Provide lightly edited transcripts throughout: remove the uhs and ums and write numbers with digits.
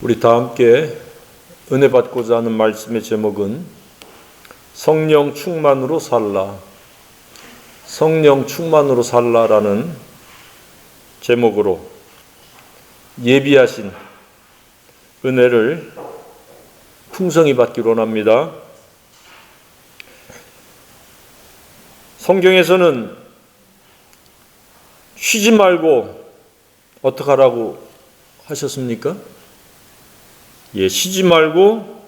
우리 다 함께 은혜 받고자 하는 말씀의 제목은 성령 충만으로 살라, 성령 충만으로 살라라는 제목으로 예비하신 은혜를 풍성히 받기로 원합니다. 성경에서는 쉬지 말고 어떻게 하라고 하셨습니까? 쉬지 말고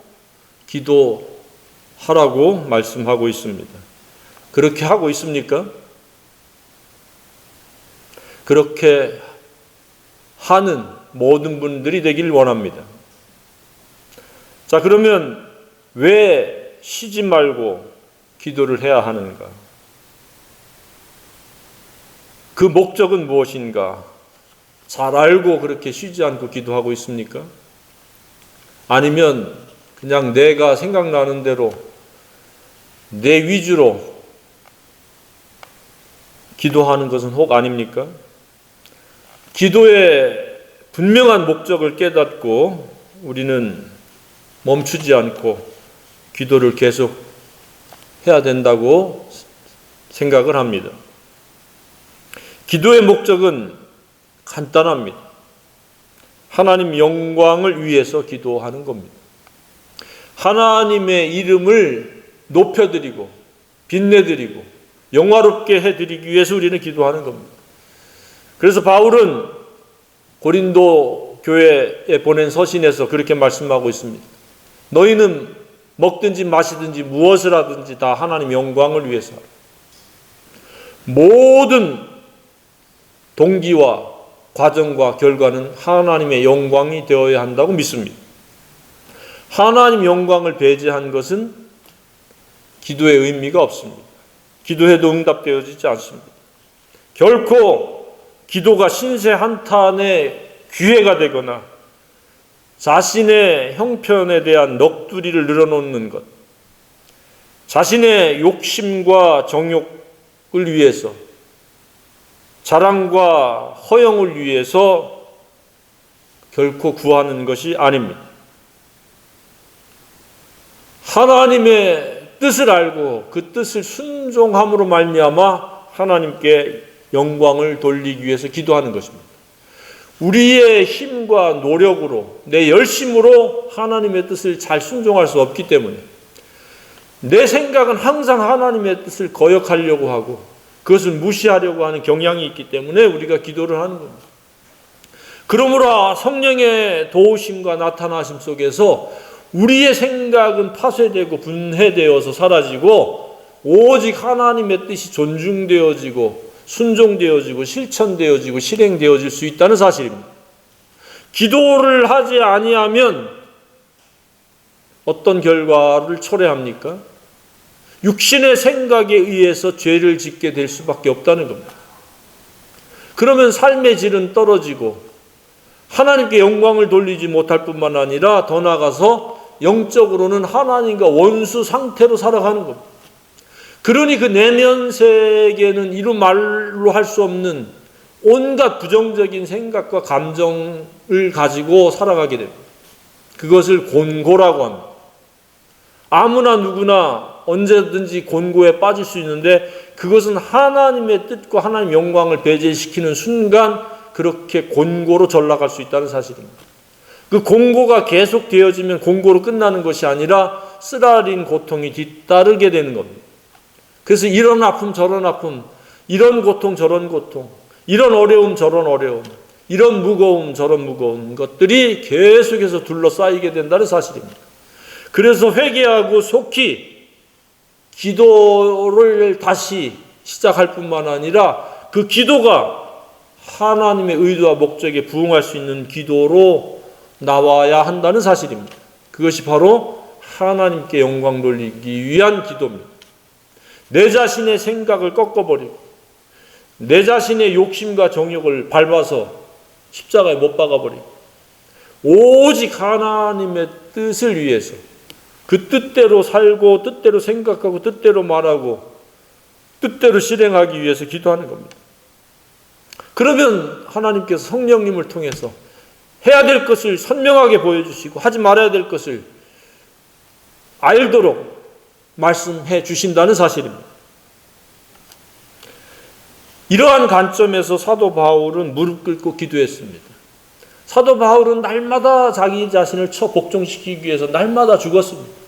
기도하라고 말씀하고 있습니다. 그렇게 하고 있습니까? 그렇게 하는 모든 분들이 되길 원합니다. 자, 그러면 왜 쉬지 말고 기도를 해야 하는가? 그 목적은 무엇인가? 잘 알고 그렇게 쉬지 않고 기도하고 있습니까? 아니면 그냥 내가 생각나는 대로 내 위주로 기도하는 것은 혹 아닙니까? 기도의 분명한 목적을 깨닫고 우리는 멈추지 않고 기도를 계속 해야 된다고 생각을 합니다. 기도의 목적은 간단합니다. 하나님 영광을 위해서 기도하는 겁니다. 하나님의 이름을 높여드리고 빛내드리고 영화롭게 해드리기 위해서 우리는 기도하는 겁니다. 그래서 바울은 고린도 교회에 보낸 서신에서 그렇게 말씀하고 있습니다. 너희는 먹든지 마시든지 무엇을 하든지 다 하나님 영광을 위해서 하라. 모든 동기와 과정과 결과는 하나님의 영광이 되어야 한다고 믿습니다. 하나님 영광을 배제한 것은 기도의 의미가 없습니다. 기도해도 응답되어지지 않습니다. 결코 기도가 신세 한탄의 기회가 되거나 자신의 형편에 대한 넋두리를 늘어놓는 것, 자신의 욕심과 정욕을 위해서 자랑과 허영을 위해서 결코 구하는 것이 아닙니다. 하나님의 뜻을 알고 그 뜻을 순종함으로 말미암아 하나님께 영광을 돌리기 위해서 기도하는 것입니다. 우리의 힘과 노력으로 내 열심으로 하나님의 뜻을 잘 순종할 수 없기 때문에 내 생각은 항상 하나님의 뜻을 거역하려고 하고 그것을 무시하려고 하는 경향이 있기 때문에 우리가 기도를 하는 겁니다. 그러므로 성령의 도우심과 나타나심 속에서 우리의 생각은 파쇄되고 분해되어서 사라지고 오직 하나님의 뜻이 존중되어지고 순종되어지고 실천되어지고 실행되어질 수 있다는 사실입니다. 기도를 하지 아니하면 어떤 결과를 초래합니까? 육신의 생각에 의해서 죄를 짓게 될 수밖에 없다는 겁니다. 그러면 삶의 질은 떨어지고 하나님께 영광을 돌리지 못할 뿐만 아니라 더 나아가서 영적으로는 하나님과 원수 상태로 살아가는 겁니다. 그러니 그 내면 세계는 이루 말로 할 수 없는 온갖 부정적인 생각과 감정을 가지고 살아가게 됩니다. 그것을 곤고라고 합니다. 아무나 누구나 언제든지 곤고에 빠질 수 있는데 그것은 하나님의 뜻과 하나님의 영광을 배제시키는 순간 그렇게 곤고로 전락할 수 있다는 사실입니다. 그 곤고가 계속 되어지면 곤고로 끝나는 것이 아니라 쓰라린 고통이 뒤따르게 되는 겁니다. 그래서 이런 아픔 저런 아픔, 이런 고통 저런 고통, 이런 어려움 저런 어려움, 이런 무거움 저런 무거운 것들이 계속해서 둘러싸이게 된다는 사실입니다. 그래서 회개하고 속히 기도를 다시 시작할 뿐만 아니라 그 기도가 하나님의 의도와 목적에 부응할 수 있는 기도로 나와야 한다는 사실입니다. 그것이 바로 하나님께 영광 돌리기 위한 기도입니다. 내 자신의 생각을 꺾어버리고 내 자신의 욕심과 정욕을 밟아서 십자가에 못 박아버리고 오직 하나님의 뜻을 위해서 그 뜻대로 살고 뜻대로 생각하고 뜻대로 말하고 뜻대로 실행하기 위해서 기도하는 겁니다. 그러면 하나님께서 성령님을 통해서 해야 될 것을 선명하게 보여주시고 하지 말아야 될 것을 알도록 말씀해 주신다는 사실입니다. 이러한 관점에서 사도 바울은 무릎 꿇고 기도했습니다. 사도 바울은 날마다 자기 자신을 복종시키기 위해서 날마다 죽었습니다.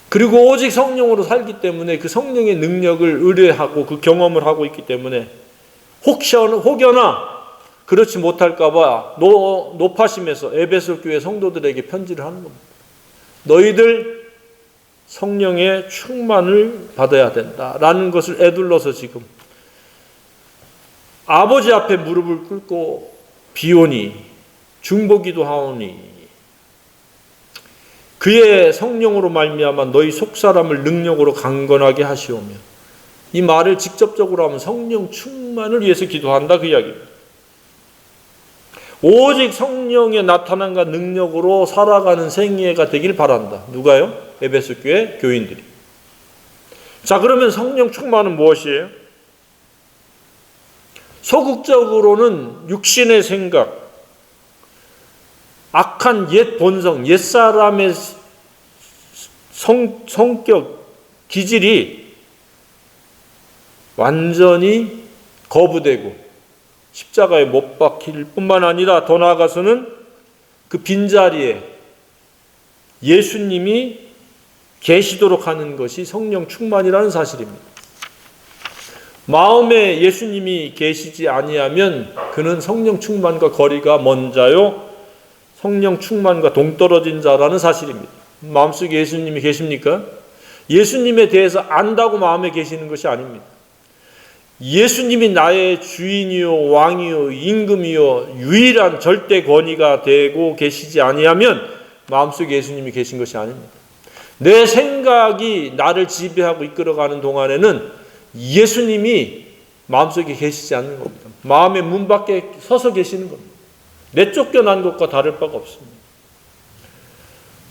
그리고 오직 성령으로 살기 때문에 그 성령의 능력을 의뢰하고 그 경험을 하고 있기 때문에 혹여나 그렇지 못할까 봐 높아심에서 에베소 교회 성도들에게 편지를 하는 겁니다. 너희들 성령의 충만을 받아야 된다라는 것을 애둘러서 지금 아버지 앞에 무릎을 꿇고 비오니 중보기도 하오니 그의 성령으로 말미암아 너희 속사람을 능력으로 강건하게 하시오며, 이 말을 직접적으로 하면 성령 충만을 위해서 기도한다 그 이야기입니다. 오직 성령의 나타남과 능력으로 살아가는 생애가 되길 바란다. 누가요? 에베소 교회 교인들이. 자, 그러면 성령 충만은 무엇이에요? 소극적으로는 육신의 생각, 악한 옛 본성, 옛사람의 성격, 기질이 완전히 거부되고 십자가에 못 박힐 뿐만 아니라 더 나아가서는 그 빈자리에 예수님이 계시도록 하는 것이 성령 충만이라는 사실입니다. 마음에 예수님이 계시지 아니하면 그는 성령 충만과 거리가 먼 자요 성령 충만과 동떨어진 자라는 사실입니다. 마음속에 예수님이 계십니까? 예수님에 대해서 안다고 마음에 계시는 것이 아닙니다. 예수님이 나의 주인이요 왕이요 임금이요 유일한 절대 권위가 되고 계시지 아니하면 마음속에 예수님이 계신 것이 아닙니다. 내 생각이 나를 지배하고 이끌어가는 동안에는 예수님이 마음속에 계시지 않는 겁니다. 마음의 문 밖에 서서 계시는 겁니다. 내쫓겨난 것과 다를 바가 없습니다.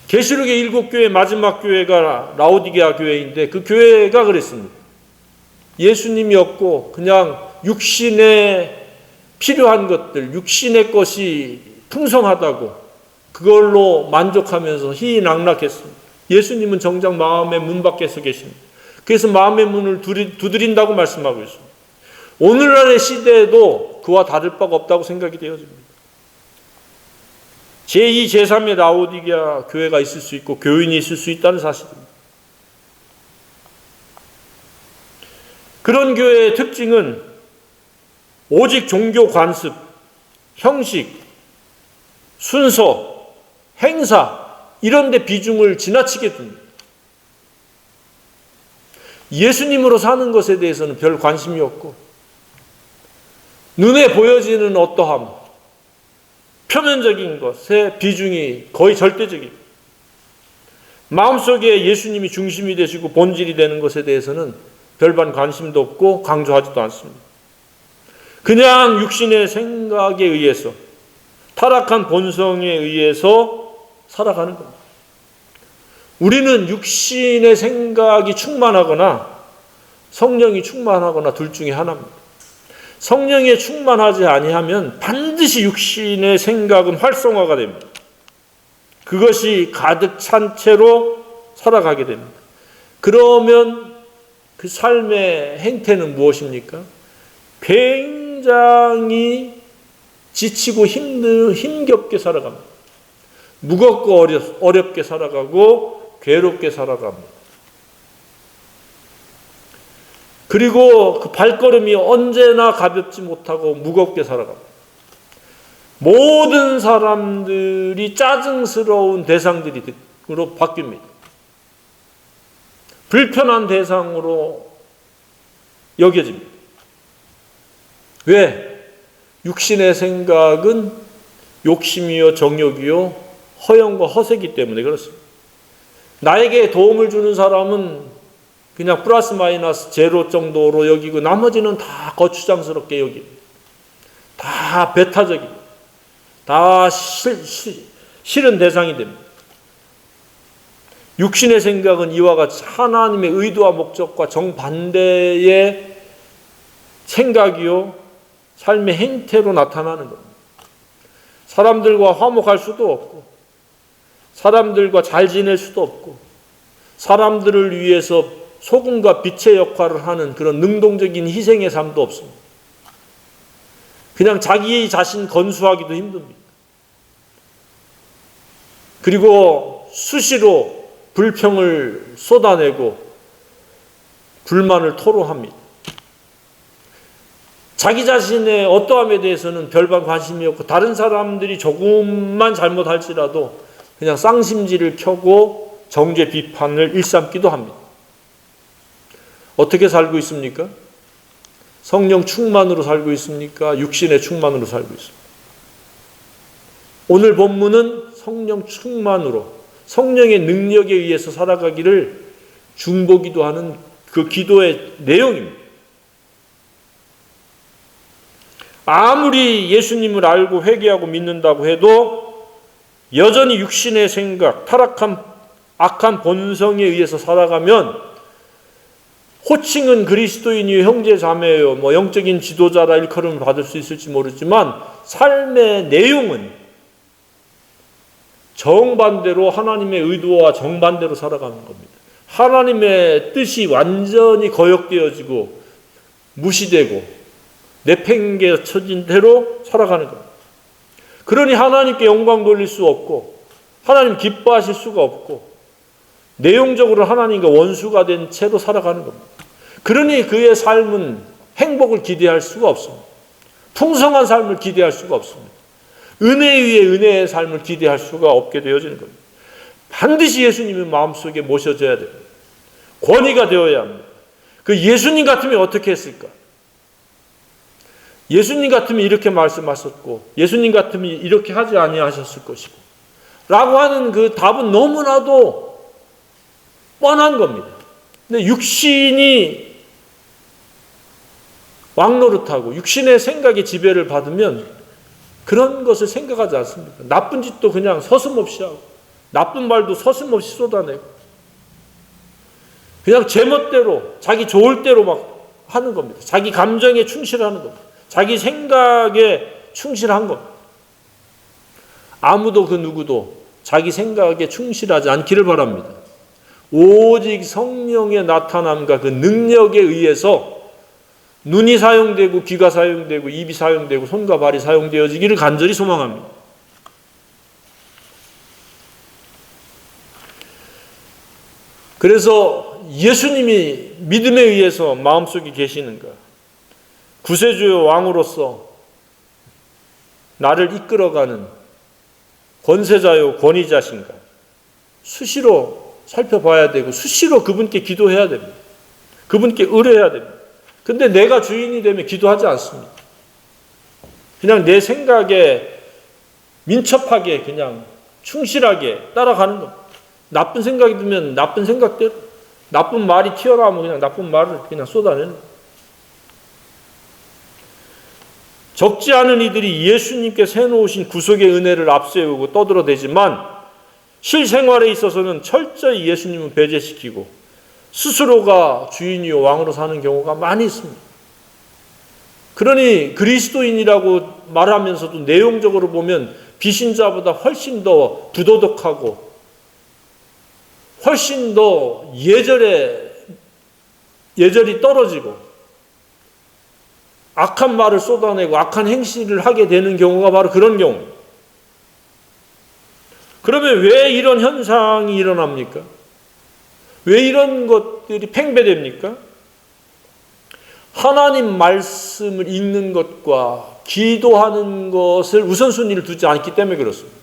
계시록의 7교회 마지막 교회가 라오디게아 교회인데 그 교회가 그랬습니다. 예수님이 없고 그냥 육신에 필요한 것들, 육신의 것이 풍성하다고 그걸로 만족하면서 희희낙락했습니다. 예수님은 정작 마음의 문 밖에서 계십니다. 그래서 마음의 문을 두드린다고 말씀하고 있습니다. 오늘날의 시대에도 그와 다를 바가 없다고 생각이 되어집니다. 제2, 제3의 라오디게아 교회가 있을 수 있고 교인이 있을 수 있다는 사실입니다. 그런 교회의 특징은 오직 종교 관습, 형식, 순서, 행사 이런 데 비중을 지나치게 둡니다. 예수님으로 사는 것에 대해서는 별 관심이 없고 눈에 보여지는 어떠함, 표면적인 것의 비중이 거의 절대적입니다. 마음속에 예수님이 중심이 되시고 본질이 되는 것에 대해서는 별반 관심도 없고 강조하지도 않습니다. 그냥 육신의 생각에 의해서 타락한 본성에 의해서 살아가는 겁니다. 우리는 육신의 생각이 충만하거나 성령이 충만하거나 둘 중에 하나입니다. 성령에 충만하지 아니하면 반드시 육신의 생각은 활성화가 됩니다. 그것이 가득 찬 채로 살아가게 됩니다. 그러면 그 삶의 행태는 무엇입니까? 굉장히 지치고 힘겹게 살아갑니다. 무겁고 어렵게 살아가고 괴롭게 살아갑니다. 그리고 그 발걸음이 언제나 가볍지 못하고 무겁게 살아갑니다. 모든 사람들이 짜증스러운 대상들로 바뀝니다. 불편한 대상으로 여겨집니다. 왜? 육신의 생각은 욕심이요 정욕이요 허영과 허세이기 때문에 그렇습니다. 나에게 도움을 주는 사람은 그냥 플러스 마이너스 제로 정도로 여기고 나머지는 다 거추장스럽게 여깁니다. 다 배타적입니다. 다 싫은 대상이 됩니다. 육신의 생각은 이와 같이 하나님의 의도와 목적과 정반대의 생각이요 삶의 행태로 나타나는 겁니다. 사람들과 화목할 수도 없고, 사람들과 잘 지낼 수도 없고, 사람들을 위해서 소금과 빛의 역할을 하는 그런 능동적인 희생의 삶도 없습니다. 그냥 자기 자신 건수하기도 힘듭니다. 그리고 수시로 불평을 쏟아내고 불만을 토로합니다. 자기 자신의 어떠함에 대해서는 별반 관심이 없고 다른 사람들이 조금만 잘못할지라도 그냥 쌍심지를 켜고 정죄 비판을 일삼기도 합니다. 어떻게 살고 있습니까? 성령 충만으로 살고 있습니까? 육신의 충만으로 살고 있습니까? 오늘 본문은 성령 충만으로 성령의 능력에 의해서 살아가기를 중보기도 하는 그 기도의 내용입니다. 아무리 예수님을 알고 회개하고 믿는다고 해도 여전히 육신의 생각, 타락한 악한 본성에 의해서 살아가면 호칭은 그리스도인이요 형제 자매요 영적인 지도자라 일컬음을 받을 수 있을지 모르지만 삶의 내용은 정반대로 하나님의 의도와 정반대로 살아가는 겁니다. 하나님의 뜻이 완전히 거역되어지고 무시되고 내팽개쳐진 대로 살아가는 겁니다. 그러니 하나님께 영광 돌릴 수 없고 하나님 기뻐하실 수가 없고 내용적으로 하나님과 원수가 된 채로 살아가는 겁니다. 그러니 그의 삶은 행복을 기대할 수가 없습니다. 풍성한 삶을 기대할 수가 없습니다. 은혜 위에 은혜의 삶을 기대할 수가 없게 되어지는 겁니다. 반드시 예수님의 마음속에 모셔져야 됩니다. 권위가 되어야 합니다. 그 예수님 같으면 어떻게 했을까? 예수님 같으면 이렇게 말씀하셨고 예수님 같으면 이렇게 하지 아니하셨을 것이고 라고 하는 그 답은 너무나도 뻔한 겁니다. 근데 육신이 왕노릇하고 육신의 생각에 지배를 받으면 그런 것을 생각하지 않습니다. 나쁜 짓도 그냥 서슴없이 하고 나쁜 말도 서슴없이 쏟아내고 그냥 제멋대로 자기 좋을 대로 막 하는 겁니다. 자기 감정에 충실하는 겁니다. 자기 생각에 충실한 겁니다. 아무도 그 누구도 자기 생각에 충실하지 않기를 바랍니다. 오직 성령의 나타남과 그 능력에 의해서 눈이 사용되고 귀가 사용되고 입이 사용되고 손과 발이 사용되어지기를 간절히 소망합니다. 그래서 예수님이 믿음에 의해서 마음속에 계시는가? 구세주의 왕으로서 나를 이끌어가는 권세자요 권위자신가? 수시로 살펴봐야 되고 수시로 그분께 기도해야 됩니다. 그분께 의뢰해야 됩니다. 근데 내가 주인이 되면 기도하지 않습니다. 그냥 내 생각에 민첩하게 그냥 충실하게 따라가는 겁니다. 나쁜 생각이 들면 나쁜 생각대로, 나쁜 말이 튀어나오면 그냥 나쁜 말을 그냥 쏟아내는 거예요. 적지 않은 이들이 예수님께서 해놓으신 구속의 은혜를 앞세우고 떠들어대지만 실생활에 있어서는 철저히 예수님을 배제시키고 스스로가 주인이요 왕으로 사는 경우가 많이 있습니다. 그러니 그리스도인이라고 말하면서도 내용적으로 보면 비신자보다 훨씬 더 부도덕하고 훨씬 더 예절이 떨어지고 악한 말을 쏟아내고 악한 행실을 하게 되는 경우가 바로 그런 경우입니다. 그러면 왜 이런 현상이 일어납니까? 왜 이런 것들이 팽배됩니까? 하나님 말씀을 읽는 것과 기도하는 것을 우선순위를 두지 않기 때문에 그렇습니다.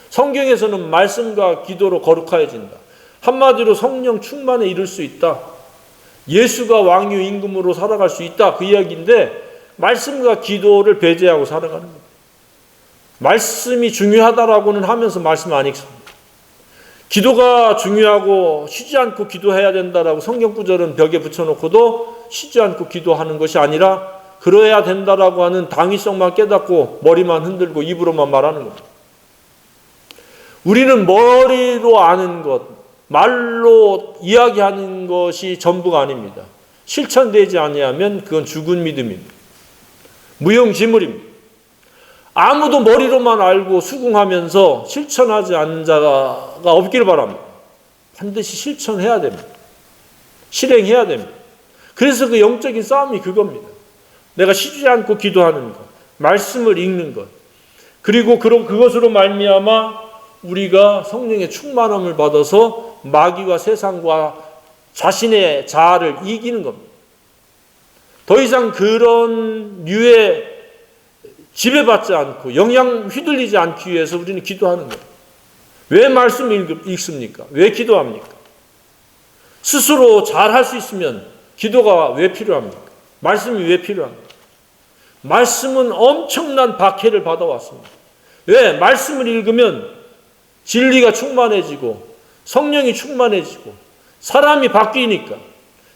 성경에서는 말씀과 기도로 거룩하여진다. 한마디로 성령 충만에 이를 수 있다. 예수가 왕유 임금으로 살아갈 수 있다. 그 이야기인데 말씀과 기도를 배제하고 살아가는 겁니다. 말씀이 중요하다라고는 하면서 말씀 안 읽습니다. 기도가 중요하고 쉬지 않고 기도해야 된다라고 성경 구절은 벽에 붙여놓고도 쉬지 않고 기도하는 것이 아니라 그러해야 된다라고 하는 당위성만 깨닫고 머리만 흔들고 입으로만 말하는 겁니다. 우리는 머리로 아는 것, 말로 이야기하는 것이 전부가 아닙니다. 실천되지 아니하면 그건 죽은 믿음입니다. 무용지물입니다. 아무도 머리로만 알고 수긍하면서 실천하지 않는 자가 없기를 바랍니다. 반드시 실천해야 됩니다. 실행해야 됩니다. 그래서 그 영적인 싸움이 그겁니다. 내가 쉬지 않고 기도하는 것, 말씀을 읽는 것, 그리고 그것으로 말미암아 우리가 성령의 충만함을 받아서 마귀와 세상과 자신의 자아를 이기는 겁니다. 더 이상 그런 류의 지배받지 않고 영향 휘둘리지 않기 위해서 우리는 기도하는 거예요. 왜 말씀을 읽습니까? 왜 기도합니까? 스스로 잘할 수 있으면 기도가 왜 필요합니까? 말씀이 왜 필요합니까? 말씀은 엄청난 박해를 받아왔습니다. 왜? 말씀을 읽으면 진리가 충만해지고 성령이 충만해지고 사람이 바뀌니까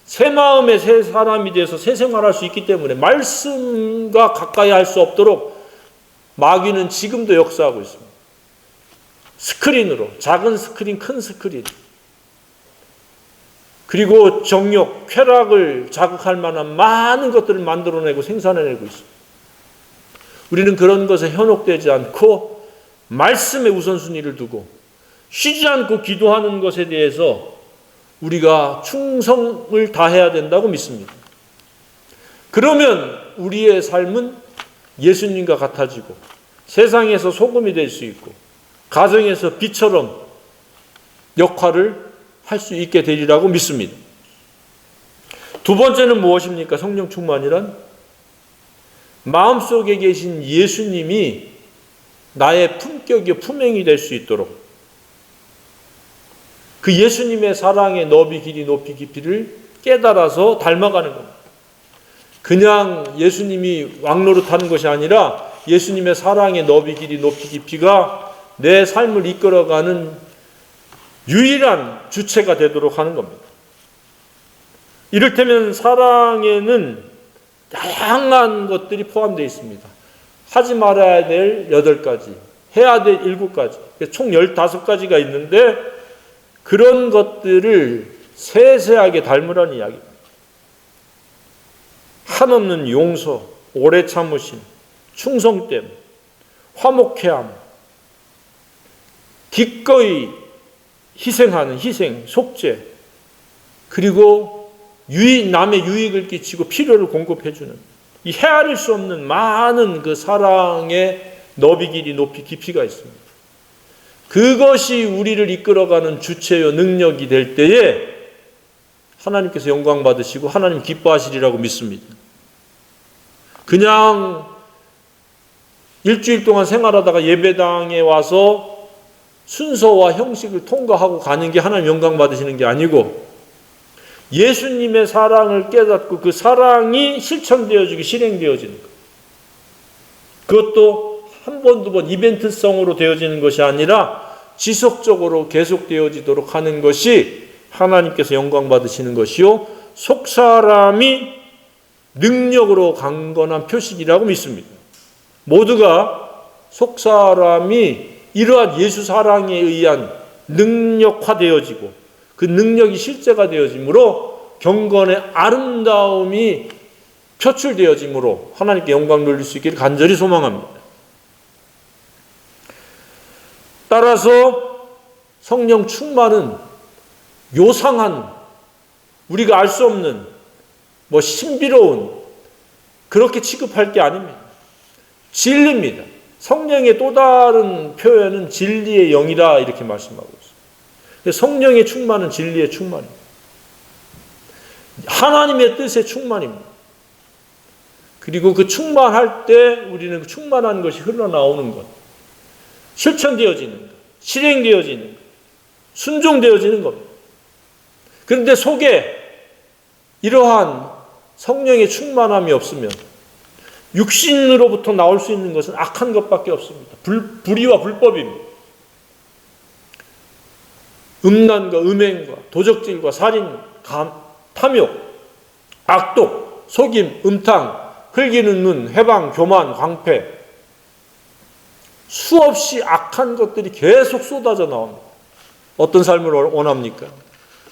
새 마음의 새 사람이 돼서 새 생활할 수 있기 때문에 말씀과 가까이 할 수 없도록 마귀는 지금도 역사하고 있습니다. 스크린으로, 작은 스크린, 큰 스크린, 그리고 정욕, 쾌락을 자극할 만한 많은 것들을 만들어내고 생산해내고 있습니다. 우리는 그런 것에 현혹되지 않고 말씀의 우선순위를 두고 쉬지 않고 기도하는 것에 대해서 우리가 충성을 다해야 된다고 믿습니다. 그러면 우리의 삶은 예수님과 같아지고 세상에서 소금이 될 수 있고 가정에서 빛처럼 역할을 할 수 있게 되리라고 믿습니다. 두 번째는 무엇입니까? 성령 충만이란 마음속에 계신 예수님이 나의 품격이 품행이 될 수 있도록 그 예수님의 사랑의 너비, 길이, 높이, 깊이를 깨달아서 닮아가는 겁니다. 그냥 예수님이 왕노릇하는 것이 아니라 예수님의 사랑의 너비, 길이, 높이, 깊이가 내 삶을 이끌어가는 유일한 주체가 되도록 하는 겁니다. 이를테면 사랑에는 다양한 것들이 포함되어 있습니다. 하지 말아야 될 8가지, 해야 될 7가지, 총 15가지가 있는데 그런 것들을 세세하게 닮으라는 이야기입니다. 한없는 용서, 오래 참으심, 충성됨, 화목해함, 기꺼이 희생하는 희생, 속죄, 그리고 남의 유익을 끼치고 필요를 공급해주는 이 헤아릴 수 없는 많은 그 사랑의 너비, 길이, 높이, 깊이가 있습니다. 그것이 우리를 이끌어가는 주체요 능력이 될 때에 하나님께서 영광 받으시고 하나님 기뻐하시리라고 믿습니다. 그냥 일주일 동안 생활하다가 예배당에 와서 순서와 형식을 통과하고 가는 게 하나님 영광 받으시는 게 아니고 예수님의 사랑을 깨닫고 그 사랑이 실천되어지고 실행되어지는 것. 그것도 한 번, 두 번 이벤트성으로 되어지는 것이 아니라 지속적으로 계속되어지도록 하는 것이 하나님께서 영광 받으시는 것이요 속사람이 능력으로 강건한 표식이라고 믿습니다. 모두가 속사람이 이러한 예수 사랑에 의한 능력화되어지고 그 능력이 실제가 되어지므로 경건의 아름다움이 표출되어지므로 하나님께 영광 돌릴 수 있기를 간절히 소망합니다. 따라서 성령 충만은 요상한 우리가 알 수 없는 신비로운 그렇게 취급할 게 아닙니다. 진리입니다. 성령의 또 다른 표현은 진리의 영이라 이렇게 말씀하고 있습니다. 성령의 충만은 진리의 충만입니다. 하나님의 뜻의 충만입니다. 그리고 그 충만할 때 우리는 그 충만한 것이 흘러나오는 것, 실천되어지는 것, 실행되어지는 것, 순종되어지는 겁니다. 그런데 속에 이러한 성령의 충만함이 없으면 육신으로부터 나올 수 있는 것은 악한 것밖에 없습니다. 불의와 불법입니다. 음란과 음행과 도적질과 살인, 탐욕, 악독, 속임, 음탕, 흘기는 눈, 해방, 교만, 광패 수없이 악한 것들이 계속 쏟아져 나옵니다. 어떤 삶을 원합니까?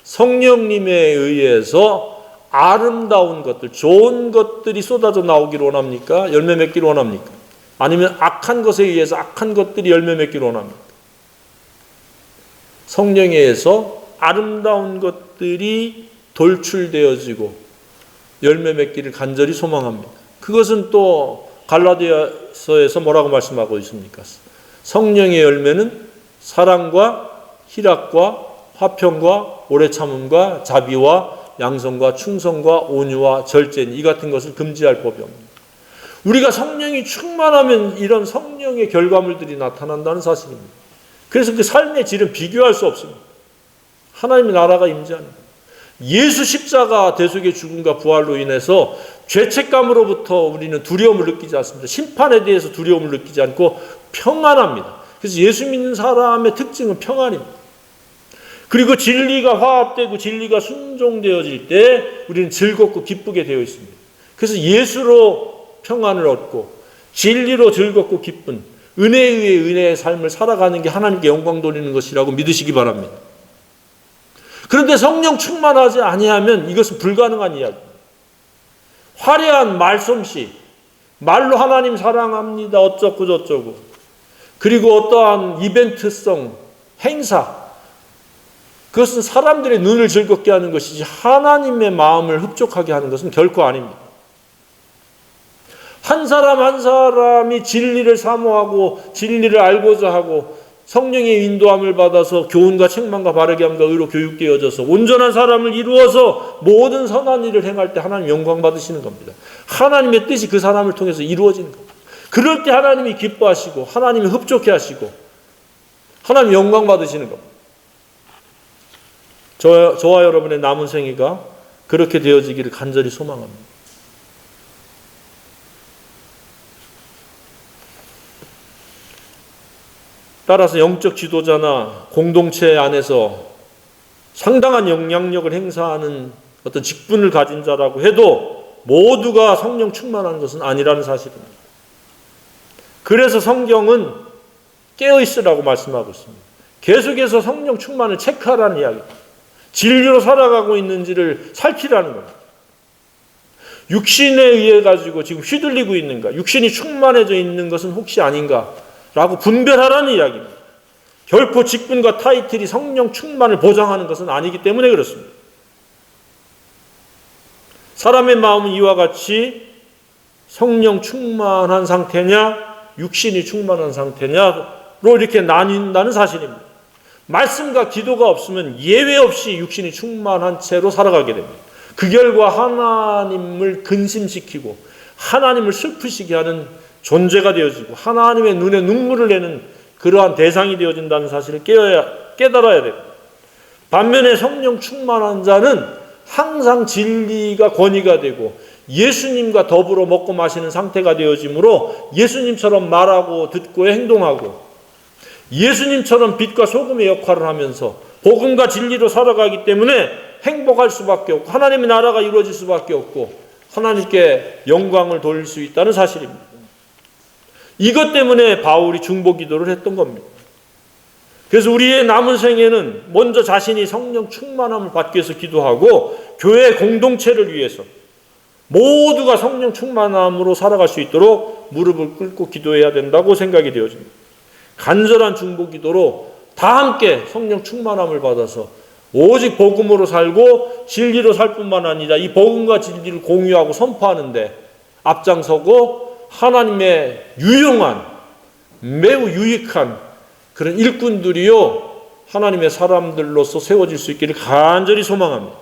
성령님에 의해서 아름다운 것들, 좋은 것들이 쏟아져 나오기를 원합니까? 열매 맺기를 원합니까? 아니면 악한 것에 의해서 악한 것들이 열매 맺기를 원합니까? 성령에 의해서 아름다운 것들이 돌출되어지고 열매 맺기를 간절히 소망합니다. 그것은 또 갈라디아서에서 뭐라고 말씀하고 있습니까? 성령의 열매는 사랑과 희락과 화평과 오래 참음과 자비와 양성과 충성과 온유와 절제니 이 같은 것을 금지할 법이 없습니다. 우리가 성령이 충만하면 이런 성령의 결과물들이 나타난다는 사실입니다. 그래서 그 삶의 질은 비교할 수 없습니다. 하나님의 나라가 임재하는 거예요. 예수 십자가 대속의 죽음과 부활로 인해서 죄책감으로부터 우리는 두려움을 느끼지 않습니다. 심판에 대해서 두려움을 느끼지 않고 평안합니다. 그래서 예수 믿는 사람의 특징은 평안입니다. 그리고 진리가 화합되고 진리가 순종되어질 때 우리는 즐겁고 기쁘게 되어 있습니다. 그래서 예수로 평안을 얻고 진리로 즐겁고 기쁜 은혜에 의해 은혜의 삶을 살아가는 게 하나님께 영광 돌리는 것이라고 믿으시기 바랍니다. 그런데 성령 충만하지 아니하면 이것은 불가능한 이야기입니다. 화려한 말솜씨, 말로 하나님 사랑합니다 어쩌고 저쩌고, 그리고 어떠한 이벤트성 행사, 그것은 사람들의 눈을 즐겁게 하는 것이지 하나님의 마음을 흡족하게 하는 것은 결코 아닙니다. 한 사람 한 사람이 진리를 사모하고 진리를 알고자 하고 성령의 인도함을 받아서 교훈과 책망과 바르게 함과 의로 교육되어져서 온전한 사람을 이루어서 모든 선한 일을 행할 때 하나님 영광 받으시는 겁니다. 하나님의 뜻이 그 사람을 통해서 이루어지는 겁니다. 그럴 때 하나님이 기뻐하시고 하나님이 흡족해 하시고 하나님 영광 받으시는 겁니다. 저와 여러분의 남은 생애가 그렇게 되어지기를 간절히 소망합니다. 따라서 영적 지도자나 공동체 안에서 상당한 영향력을 행사하는 어떤 직분을 가진 자라고 해도 모두가 성령 충만한 것은 아니라는 사실입니다. 그래서 성경은 깨어있으라고 말씀하고 있습니다. 계속해서 성령 충만을 체크하라는 이야기입니다. 진리로 살아가고 있는지를 살피라는 겁니다. 육신에 의해 가지고 지금 휘둘리고 있는가, 육신이 충만해져 있는 것은 혹시 아닌가 라고 분별하라는 이야기입니다. 결코 직분과 타이틀이 성령 충만을 보장하는 것은 아니기 때문에 그렇습니다. 사람의 마음은 이와 같이 성령 충만한 상태냐 육신이 충만한 상태냐로 이렇게 나뉜다는 사실입니다. 말씀과 기도가 없으면 예외 없이 육신이 충만한 채로 살아가게 됩니다. 그 결과 하나님을 근심시키고 하나님을 슬프시게 하는 존재가 되어지고 하나님의 눈에 눈물을 내는 그러한 대상이 되어진다는 사실을 깨달아야 됩니다. 반면에 성령 충만한 자는 항상 진리가 권위가 되고 예수님과 더불어 먹고 마시는 상태가 되어지므로 예수님처럼 말하고 듣고 행동하고 예수님처럼 빛과 소금의 역할을 하면서 복음과 진리로 살아가기 때문에 행복할 수밖에 없고 하나님의 나라가 이루어질 수밖에 없고 하나님께 영광을 돌릴 수 있다는 사실입니다. 이것 때문에 바울이 중보기도를 했던 겁니다. 그래서 우리의 남은 생애는 먼저 자신이 성령 충만함을 받기 위해서 기도하고 교회 공동체를 위해서 모두가 성령 충만함으로 살아갈 수 있도록 무릎을 꿇고 기도해야 된다고 생각이 되어집니다. 간절한 중보기도로 다 함께 성령 충만함을 받아서 오직 복음으로 살고 진리로 살 뿐만 아니라 이 복음과 진리를 공유하고 선포하는데 앞장서고 하나님의 유용한 매우 유익한 그런 일꾼들이요 하나님의 사람들로서 세워질 수 있기를 간절히 소망합니다.